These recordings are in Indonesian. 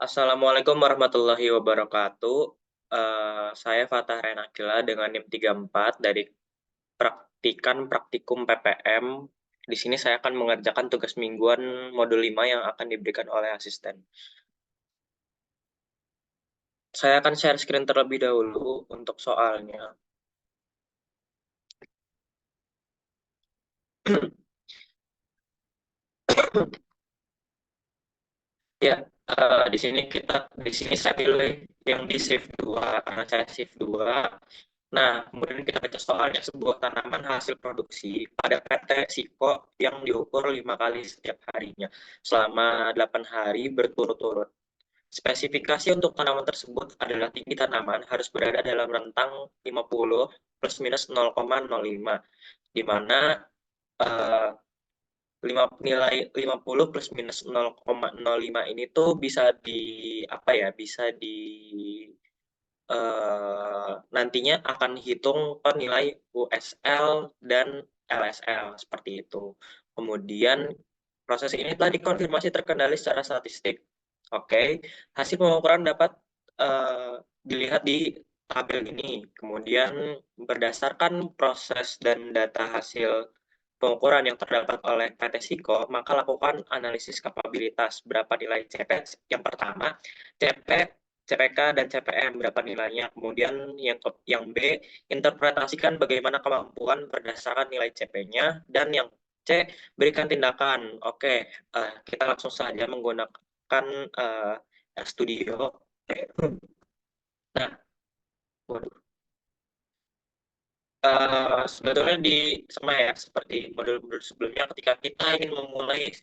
Assalamualaikum warahmatullahi wabarakatuh. Saya Fatah Renakila dengan NIM 34 dari Praktikum PPM. Di sini saya akan mengerjakan tugas mingguan modul 5 yang akan diberikan oleh asisten. Saya akan share screen terlebih dahulu untuk soalnya. Ya, di sini saya pilih yang di shift 2 karena saya shift 2. Nah, kemudian kita baca soalnya, sebuah tanaman hasil produksi pada PT Siko yang diukur 5 kali setiap harinya selama 8 hari berturut-turut. Spesifikasi untuk tanaman tersebut adalah tinggi tanaman harus berada dalam rentang 50 plus minus 0,05, di mana eh, nilai 50 plus minus 0,05 ini tuh bisa di apa ya, bisa di nantinya akan hitung per nilai USL dan LSL seperti itu. Kemudian proses ini telah dikonfirmasi terkendali secara statistik. Oke, hasil pengukuran dapat dilihat di tabel ini. Kemudian berdasarkan proses dan data hasil pengukuran yang terdapat oleh PT Siko, maka lakukan analisis kapabilitas berapa nilai CP. Yang pertama, CP, CPK, dan CPM berapa nilainya. Kemudian yang B, interpretasikan bagaimana kemampuan berdasarkan nilai CP-nya. Dan yang C, berikan tindakan. Oke, kita langsung saja menggunakan RStudio. Nah, waduh. Sebetulnya sama ya seperti modul-modul sebelumnya, ketika kita ingin memulai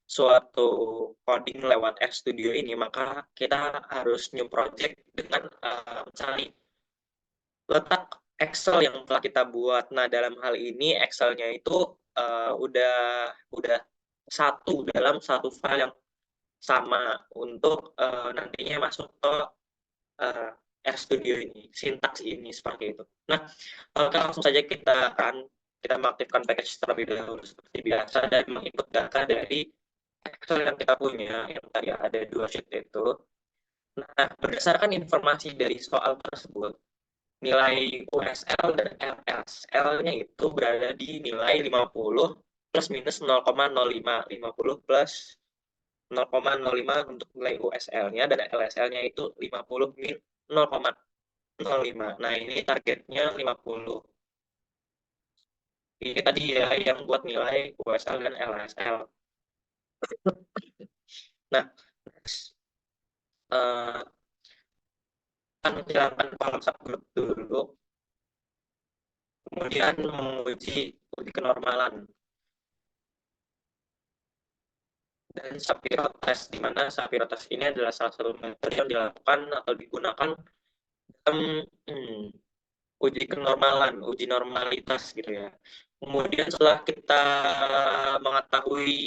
suatu coding lewat RStudio ini, maka kita harus new project dengan mencari letak Excel yang telah kita buat. Nah, dalam hal ini Excel-nya itu udah satu dalam satu file yang sama untuk nantinya masuk ke uh, RStudio ini, sintaks ini seperti itu. Nah, langsung saja kita mengaktifkan package terlebih dahulu seperti biasa dan menginput data dari Excel yang kita punya, yang tadi ada 2 sheet itu. Nah, berdasarkan informasi dari soal tersebut, nilai USL dan LSL-nya itu berada di nilai 50 plus minus 0,05. 50 plus 0,05 untuk nilai USL-nya dan LSL-nya itu 50 min 0,05. Nah, ini targetnya 50. Ini tadi ya yang buat nilai USL dan LSL. Nah, uh, akan menjalankan kolom subgroup dulu, kemudian menguji uji kenormalan dan Shapiro test, di mana Shapiro test ini adalah salah satu metode yang dilakukan atau digunakan dalam uji kenormalan, uji normalitas gitu ya. Kemudian setelah kita mengetahui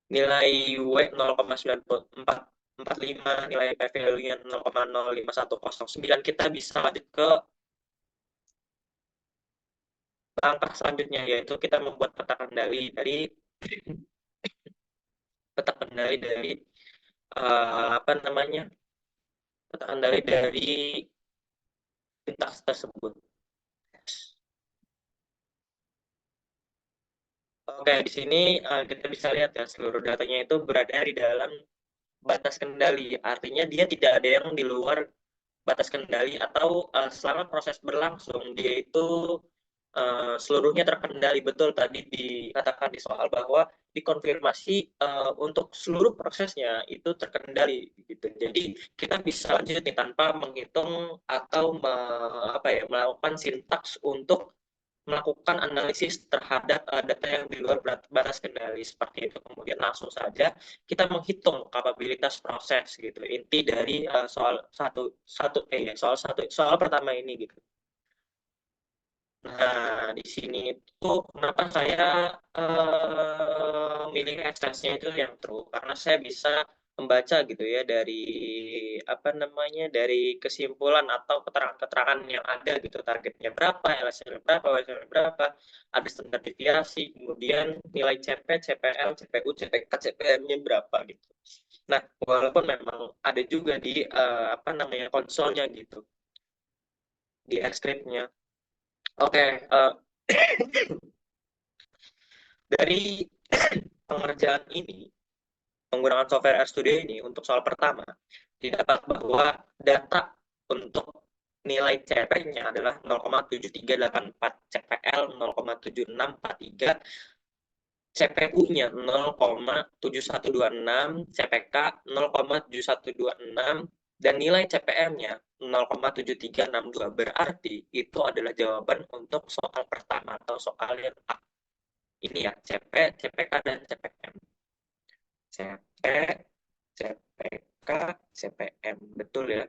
nilai W 0,945, nilai P value-nya 0,05109, kita bisa lanjut ke langkah selanjutnya, yaitu kita membuat peta kendali apa namanya, peta kendali dari sintaks tersebut. Oke, di sini kita bisa lihat ya, seluruh datanya itu berada di dalam batas kendali. Artinya dia tidak ada yang di luar batas kendali, atau selama proses berlangsung dia itu seluruhnya terkendali. Betul tadi dikatakan di soal bahwa dikonfirmasi untuk seluruh prosesnya itu terkendali gitu. Jadi kita bisa lanjut nih tanpa menghitung atau melakukan sintaks untuk melakukan analisis terhadap data yang di luar batas kendali seperti itu. Kemudian langsung saja kita menghitung kapabilitas proses gitu. Inti dari soal pertama ini gitu. Nah, di sini itu kenapa saya milih ekspresnya itu yang true, karena saya bisa membaca gitu ya dari dari kesimpulan atau keterangan-keterangan yang ada gitu, targetnya berapa, LSM berapa, WSM berapa, ada standar deviasi, kemudian nilai CP, CPL, CPU, CPK, CPM-nya berapa gitu. Nah, walaupun memang ada juga di apa namanya konsolnya gitu, di script-nya. Oke, dari pengerjaan ini, menggunakan software RStudio ini untuk soal pertama, didapat bahwa data untuk nilai CP-nya adalah 0,7384, CPL 0,7643, CPU-nya 0,7126, CPK 0,7126, dan nilai CPM-nya 0,7362. Berarti itu adalah jawaban untuk soal pertama atau soal yang A. Ini ya, CP, CPK, dan CPM. CP, CPK, CPM. Betul ya?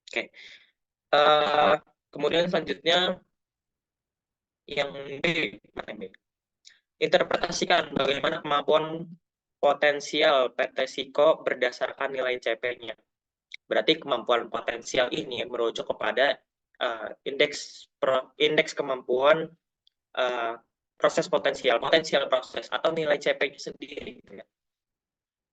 Oke. Kemudian selanjutnya yang B. Mana B? Interpretasikan bagaimana kemampuan potensial PT Siko berdasarkan nilai CP-nya. Berarti kemampuan potensial ini merujuk kepada indeks kemampuan proses potensial proses atau nilai CP-nya sendiri.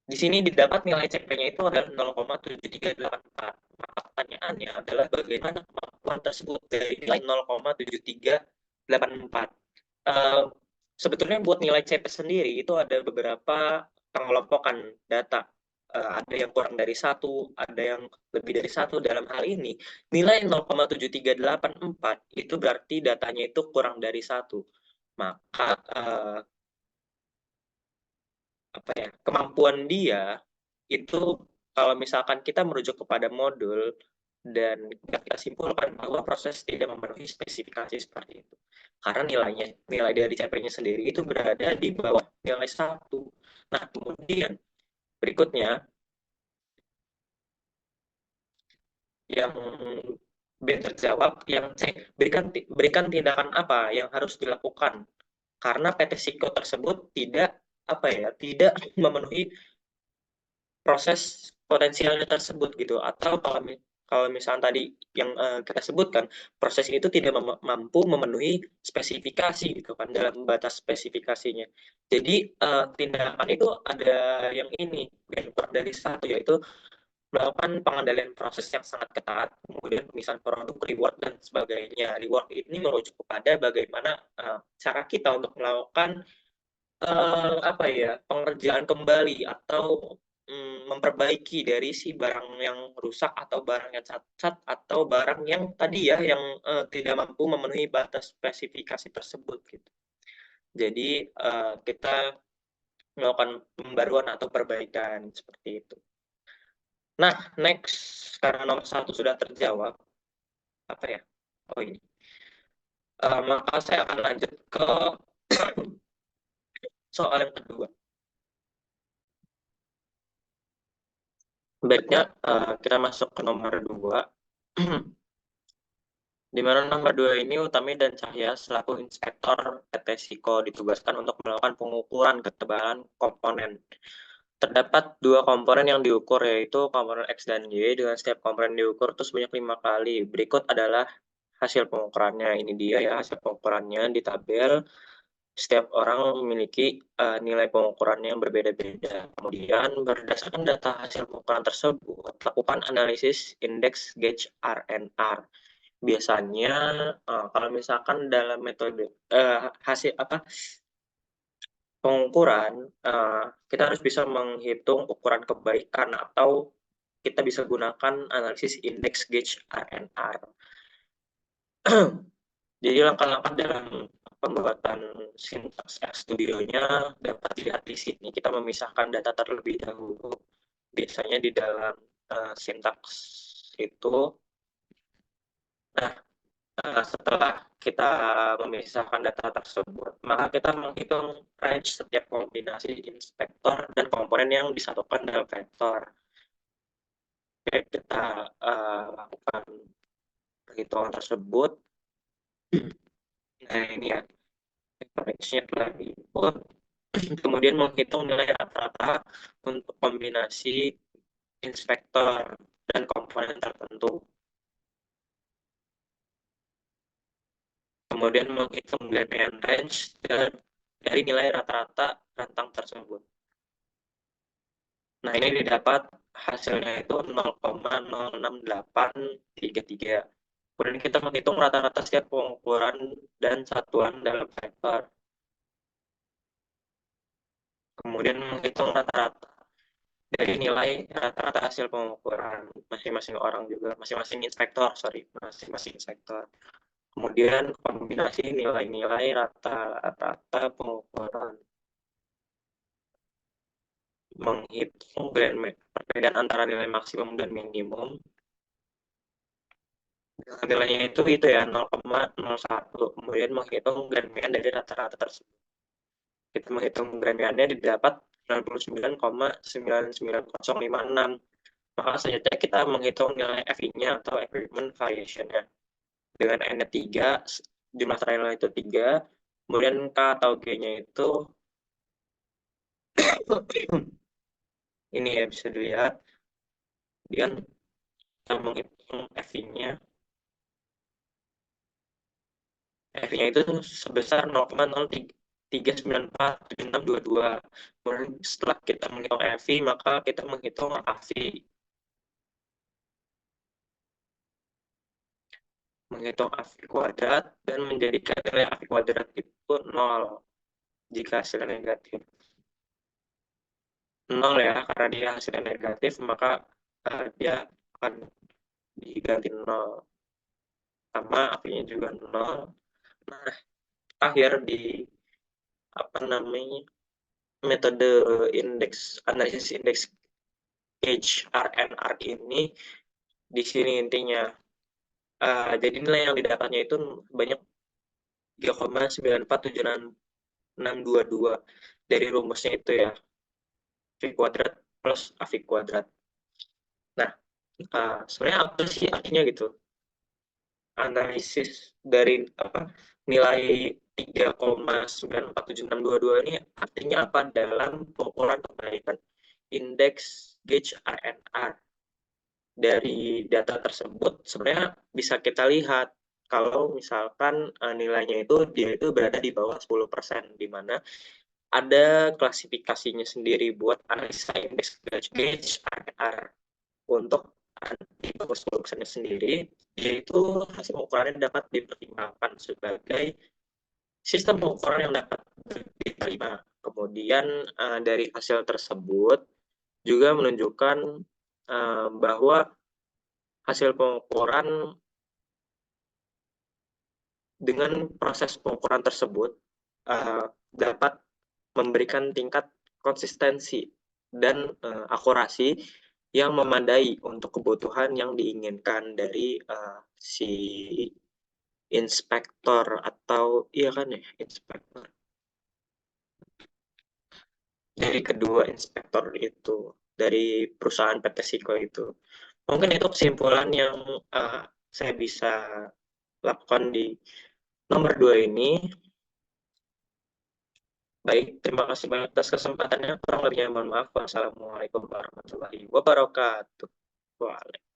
Di sini didapat nilai CP-nya itu adalah 0,7384. Maka pertanyaannya adalah bagaimana kemampuan tersebut dari nilai 0,7384. Sebetulnya buat nilai CP sendiri itu ada beberapa pengelompokan data. Ada yang kurang dari satu, ada yang lebih dari satu. Dalam hal ini, nilai 0,7384 itu berarti datanya itu kurang dari satu. Maka apa ya, kemampuan dia itu kalau misalkan kita merujuk kepada modul dan kita simpulkan bahwa proses tidak memenuhi spesifikasi seperti itu. Karena nilai dari CP-nya sendiri itu berada di bawah nilai 1. Nah, kemudian berikutnya yang B terjawab, yang C, berikan tindakan apa yang harus dilakukan karena PT Siko tersebut tidak memenuhi proses potensialnya tersebut gitu. Atau kalau misalnya tadi yang kita sebutkan, proses itu tidak mampu memenuhi spesifikasi gitu kan, dalam batas spesifikasinya. Jadi tindakan itu ada yang ini, yang kurang dari satu, yaitu melakukan pengendalian proses yang sangat ketat, kemudian pemisahan produk, reward, dan sebagainya. Reward ini merujuk kepada bagaimana cara kita untuk melakukan pengerjaan kembali atau memperbaiki dari si barang yang rusak atau barang yang cacat atau barang yang tadi ya yang tidak mampu memenuhi batas spesifikasi tersebut gitu. Jadi kita melakukan pembaruan atau perbaikan seperti itu. Nah, next, karena nomor 1 sudah terjawab, apa ya? Oh ini. Maka saya akan lanjut ke soal yang kedua. Baiknya kita masuk ke nomor 2. Di mana nomor 2 ini Utami dan Cahya selaku inspektor PT Siko ditugaskan untuk melakukan pengukuran ketebalan komponen. Terdapat 2 komponen yang diukur, yaitu komponen X dan Y, dengan setiap komponen diukur itu sebanyak 5 kali. Berikut adalah hasil pengukurannya. Ini dia ya hasil pengukurannya di tabel. Setiap orang memiliki nilai pengukurannya yang berbeda-beda. Kemudian berdasarkan data hasil pengukuran tersebut, lakukan analisis indeks gauge RNR. Biasanya kalau misalkan dalam metode hasil pengukuran, kita harus bisa menghitung ukuran kebaikan atau kita bisa gunakan analisis indeks gauge RNR. Jadi langkah-langkah dalam pembuatan sintaks RStudio-nya dapat dilihat di sini. Kita memisahkan data terlebih dahulu. Biasanya di dalam sintaks itu. Nah, setelah kita memisahkan data tersebut, maka kita menghitung range setiap kombinasi inspektor dan komponen yang disatukan dalam vektor. Oke, kita lakukan perhitungan tersebut. Nah, ini ya, range-nya telah diinput. Kemudian menghitung nilai rata-rata untuk kombinasi inspektor dan komponen tertentu. Kemudian menghitung Gradient range dari nilai rata-rata rentang tersebut. Nah, ini didapat hasilnya itu 0,06833. Kemudian kita menghitung rata-rata setiap pengukuran dan satuan dalam vektor. Kemudian menghitung rata-rata dari nilai rata-rata hasil pengukuran masing-masing orang juga, masing-masing inspektor, masing-masing inspektor. Kemudian kombinasi nilai-nilai rata-rata pengukuran, menghitung perbedaan antara nilai maksimum dan minimum. Nilainya itu ya 0,01. Kemudian menghitung grand mean dari rata-rata tersebut. Kita menghitung grand mean-nya didapat 99,99056. Maka selanjutnya kita menghitung nilai FI-nya atau Agreement Variation-nya. Dengan N-nya 3, jumlah trial itu 3, kemudian K atau G-nya itu ini ya bisa dilihat. Kemudian kita menghitung FI-nya. FI-nya itu sebesar 0,03947622. Kemudian setelah kita menghitung FI, maka kita menghitung AFI. Menghitung AFI kuadrat dan menjadikan nilai AFI kuadrat itu 0 jika hasilnya negatif. 0 ya, karena dia hasilnya negatif, maka dia akan diganti 0. Sama AFI-nya juga 0. Nah, akhir di metode analisis indeks HRNR ini di sini intinya. Jadi nilai yang didapatnya itu banyak 3,9476622 dari rumusnya itu ya, AFI kuadrat plus AFI kuadrat. Nah, sebenarnya apa sih artinya gitu? Analisis dari nilai 3,9476622 ini artinya apa dalam pengukuran kebaikan indeks gauge RNR. Dari data tersebut sebenarnya bisa kita lihat kalau misalkan nilainya itu dia itu berada di bawah 10%, di mana ada klasifikasinya sendiri buat analisa indeks gauge RNR. Untuk di bawah 10% sendiri, yaitu hasil pengukurannya dapat dipertimbangkan sebagai sistem pengukuran yang dapat diterima. Kemudian dari hasil tersebut juga menunjukkan bahwa hasil pengukuran dengan proses pengukuran tersebut dapat memberikan tingkat konsistensi dan akurasi yang memadai untuk kebutuhan yang diinginkan dari si inspektor atau iya kan ya, inspektor. Dari kedua inspektor itu, dari perusahaan PT Siko itu. Mungkin itu kesimpulan yang saya bisa lakukan di nomor 2 ini. Baik, terima kasih banyak atas kesempatannya. Kurang lebihnya mohon maaf. Wassalamualaikum warahmatullahi wabarakatuh. Waalaikumsalam.